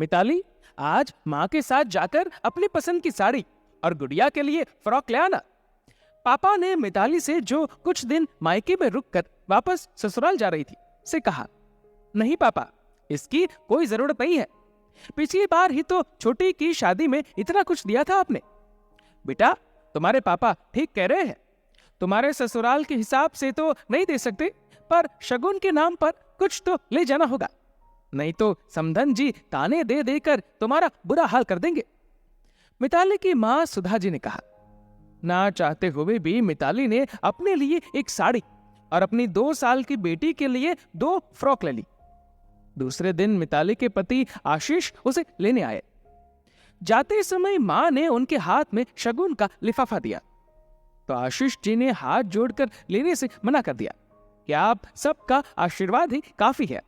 मिताली, आज माँ के साथ जाकर अपनी पसंद की साड़ी और गुड़िया के लिए फ्रॉक ले आना। पापा ने मिताली से, जो कुछ दिन मायके में रुककर वापस ससुराल जा रही थी, से कहा। नहीं पापा, इसकी कोई जरूरत नहीं है। पिछली बार ही तो छोटी की शादी में इतना कुछ दिया था आपने। बेटा, तुम्हारे पापा ठीक कह रहे हैं। तुम्हारे ससुराल के हिसाब से तो नहीं दे सकते, पर शगुन के नाम पर कुछ तो ले जाना होगा, नहीं तो समधन जी ताने दे देकर तुम्हारा बुरा हाल कर देंगे। मिताली की मां सुधा जी ने कहा। ना चाहते हुए भी मिताली ने अपने लिए एक साड़ी और अपनी 2 साल की बेटी के लिए 2 फ्रॉक ले ली। दूसरे दिन मिताली के पति आशीष उसे लेने आए। जाते समय मां ने उनके हाथ में शगुन का लिफाफा दिया, तो आशीष जी ने हाथ जोड़कर लेने से मना कर दिया कि आप सबका आशीर्वाद ही काफी है।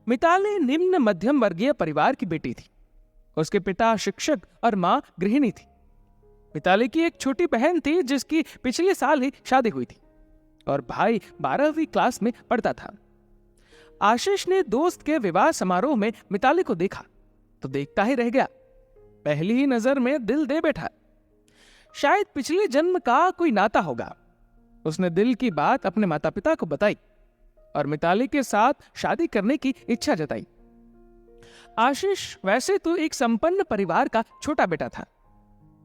मिताली निम्न मध्यम वर्गीय परिवार की बेटी थी। उसके पिता शिक्षक और मां गृहिणी थी। मिताली की एक छोटी बहन थी जिसकी पिछले साल ही शादी हुई थी, और भाई 12वीं क्लास में पढ़ता था। आशीष ने दोस्त के विवाह समारोह में मिताली को देखा तो देखता ही रह गया। पहली ही नजर में दिल दे बैठा। शायद पिछले जन्म का कोई नाता होगा। उसने दिल की बात अपने माता पिता को बताई और मिताली के साथ शादी करने की इच्छा जताई। आशीष वैसे तो एक संपन्न परिवार का छोटा बेटा था,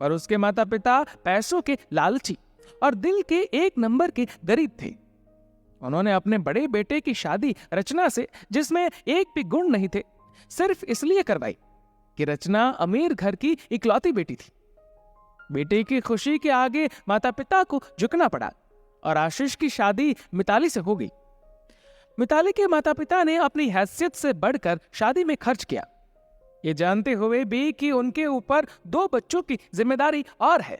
पर उसके माता पिता पैसों के लालची और दिल के एक नंबर के गरीब थे। उन्होंने अपने बड़े बेटे की शादी रचना से, जिसमें एक भी गुण नहीं थे, सिर्फ इसलिए करवाई कि रचना अमीर घर की इकलौती बेटी थी। बेटे की खुशी के आगे माता पिता को झुकना पड़ा और आशीष की शादी मिताली से हो गई। मिताली के माता पिता ने अपनी हैसियत से बढ़कर शादी में खर्च किया, ये जानते हुए भी कि उनके ऊपर 2 बच्चों की जिम्मेदारी और है।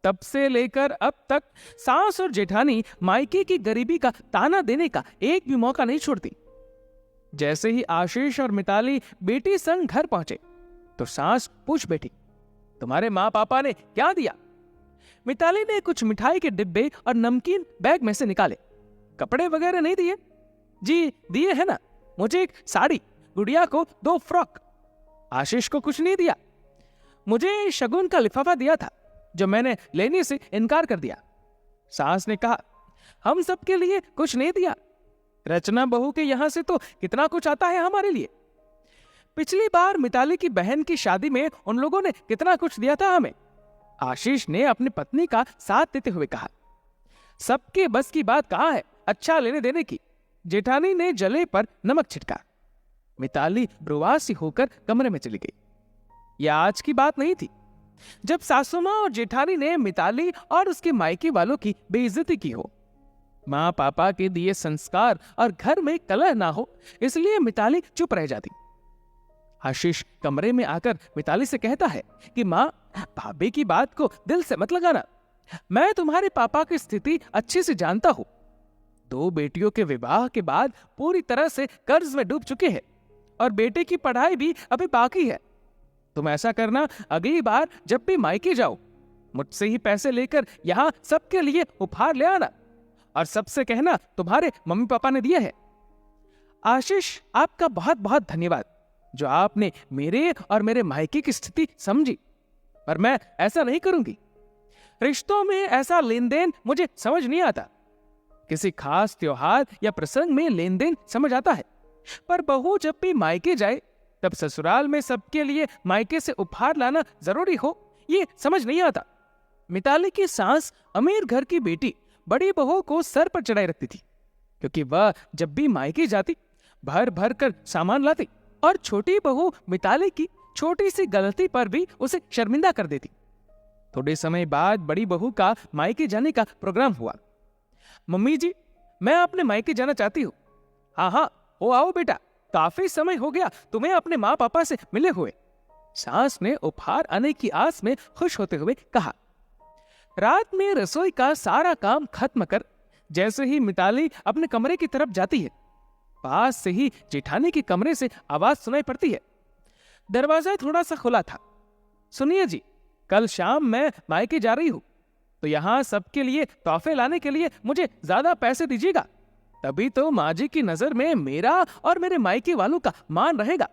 तब से लेकर अब तक सास और जेठानी मायके की गरीबी का ताना देने का एक भी मौका नहीं छोड़ती। जैसे ही आशीष और मिताली बेटी संग घर पहुंचे तो सास पूछ बैठी, तुम्हारे माँ पापा ने क्या दिया? मिताली ने कुछ मिठाई के डिब्बे और नमकीन बैग में से निकाले। कपड़े वगैरह नहीं दिए? जी दिए है ना, मुझे एक साड़ी, गुड़िया को 2 फ्रॉक। आशीष को कुछ नहीं दिया। मुझे शगुन का लिफाफा दिया था जो मैंने लेने से इनकार कर दिया। सास ने कहा, हम सबके लिए कुछ नहीं दिया। रचना बहू के यहां से तो कितना कुछ आता है हमारे लिए। पिछली बार मिताली की बहन की शादी में उन लोगों ने कितना कुछ दिया था हमें। आशीष ने अपनी पत्नी का साथ देते हुए कहा। सबके बस की बात कहां है अच्छा लेने देने की। जेठानी ने जले पर नमक छिटका। मिताली रुआसी होकर कमरे में चली गई। यह आज की बात नहीं थी जब सासू मां और जेठानी ने मिताली और उसके मायके वालों की बेइज्जती की हो। मां पापा के दिए संस्कार और घर में कलह ना हो, इसलिए मिताली चुप रह जाती। आशीष कमरे में आकर मिताली से कहता है कि मां, भाभी की बात को दिल से मत लगाना। मैं तुम्हारे पापा की स्थिति अच्छे से जानता हूं। 2 बेटियों के विवाह के बाद पूरी तरह से कर्ज में डूब चुके हैं और बेटे की पढ़ाई भी अभी बाकी है। तुम ऐसा करना, अगली बार जब भी मायके जाओ, मुझसे ही पैसे लेकर यहां सबके लिए उपहार ले आना और सबसे कहना तुम्हारे मम्मी पापा ने दिए हैं। आशीष, आपका बहुत बहुत धन्यवाद जो आपने मेरे और मेरे मायके की स्थिति समझी, पर मैं ऐसा नहीं करूंगी। रिश्तों में ऐसा लेन देन मुझे समझ नहीं आता। किसी खास त्योहार या प्रसंग में लेन देन समझ आता है, पर बहू जब भी मायके जाए तब ससुराल में सबके लिए मायके से उपहार लाना जरूरी हो, ये समझ नहीं आता। मिताली की सास अमीर घर की बेटी बड़ी बहू को सर पर चढ़ाए रखती थी, क्योंकि वह जब भी मायके जाती भर भर कर सामान लाती और छोटी बहू मिताली की छोटी सी गलती पर भी उसे शर्मिंदा कर देती। थोड़े समय बाद बड़ी बहू का मायके जाने का प्रोग्राम हुआ। मम्मी जी, मैं अपने मायके जाना चाहती हूँ। हाँ हाँ, हो आओ बेटा, काफी समय हो गया तुम्हें अपने माँ पापा से मिले हुए। सास ने उपहार आने की आस में खुश होते हुए कहा। रात में रसोई का सारा काम खत्म कर जैसे ही मिताली अपने कमरे की तरफ जाती है, पास से ही जेठानी के कमरे से आवाज सुनाई पड़ती है। दरवाजा थोड़ा सा खुला था। सुनिए जी, कल शाम मैं मायके जा रही हूं, तो यहां सबके लिए तोहफे लाने के लिए मुझे ज्यादा पैसे दीजिएगा, तभी तो माँ जी की नजर में मेरा और मेरे मायके वालों का मान रहेगा।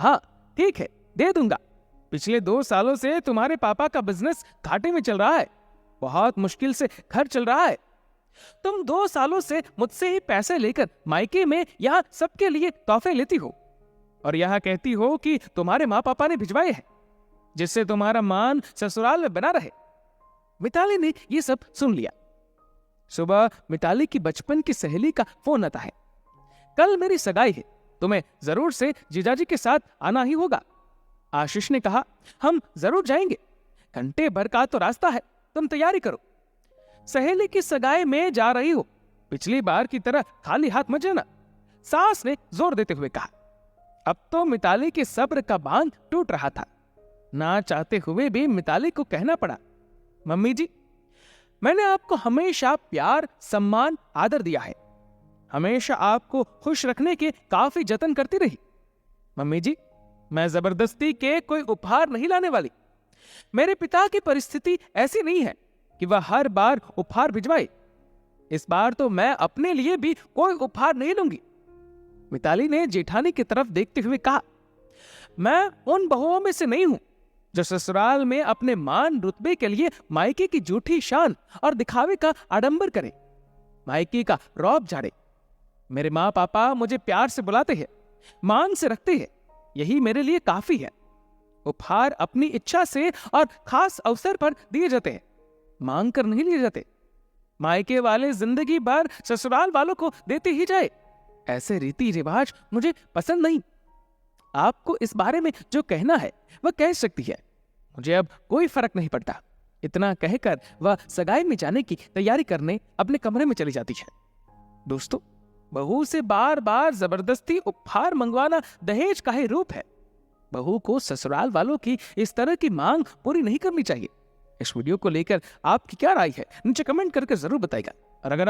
हाँ ठीक है, दे दूंगा। पिछले 2 सालों से तुम्हारे पापा का बिजनेस घाटे में चल रहा है, बहुत मुश्किल से घर चल रहा है। तुम 2 सालों से मुझसे ही पैसे लेकर मायके में यहाँ सबके लिए तोहफे लेती हो और यहाँ कहती हो कि तुम्हारे माँ पापा ने भिजवाए हैं, जिससे तुम्हारा मान ससुराल में बना रहे। मिताली ने ये सब सुन लिया। सुबह मिताली की बचपन की सहेली का फोन आता है। कल मेरी सगाई है, तुम्हें जरूर से जीजाजी के साथ आना ही होगा। आशीष ने कहा, हम जरूर जाएंगे, घंटे भर का तो रास्ता है, तुम तैयारी करो। सहेली की सगाई में जा रही हो, पिछली बार की तरह खाली हाथ मत जाना, सास ने जोर देते हुए कहा। अब तो मिताली के सब्र का बांध टूट रहा था। ना चाहते हुए भी मिताली को कहना पड़ा, मम्मी जी, मैंने आपको हमेशा प्यार, सम्मान, आदर दिया है, हमेशा आपको खुश रखने के काफी जतन करती रही। मम्मी जी, मैं जबरदस्ती के कोई उपहार नहीं लाने वाली। मेरे पिता की परिस्थिति ऐसी नहीं है कि वह हर बार उपहार भिजवाए। इस बार तो मैं अपने लिए भी कोई उपहार नहीं लूंगी। मिताली ने जेठानी की तरफ देखते हुए कहा, मैं उन बहुओं में से नहीं हूं जो ससुराल में अपने मान रुतबे के लिए मायके की झूठी शान और दिखावे का आडंबर करे, मायके का रौब झाड़े। मेरे माँ पापा मुझे प्यार से बुलाते हैं, मान से रखते हैं, यही मेरे लिए काफी है। उपहार अपनी इच्छा से और खास अवसर पर दिए जाते हैं, मांग कर नहीं लिए जाते। मायके वाले जिंदगी भर ससुराल वालों को देते ही जाए, ऐसे रीति रिवाज मुझे पसंद नहीं। आपको इस बारे में जो कहना है वह कह सकती है, मुझे अब कोई फर्क नहीं पड़ता। इतना कहकर वह सगाई में जाने की तैयारी करने अपने कमरे में चली जाती है। दोस्तों, बहू से बार बार जबरदस्ती उपहार मंगवाना दहेज का ही रूप है। बहू को ससुराल वालों की इस तरह की मांग पूरी नहीं करनी चाहिए। इस वीडियो को लेकर आपकी क्या राय है, नीचे कमेंट करके जरूर बताइएगा। और अगर आप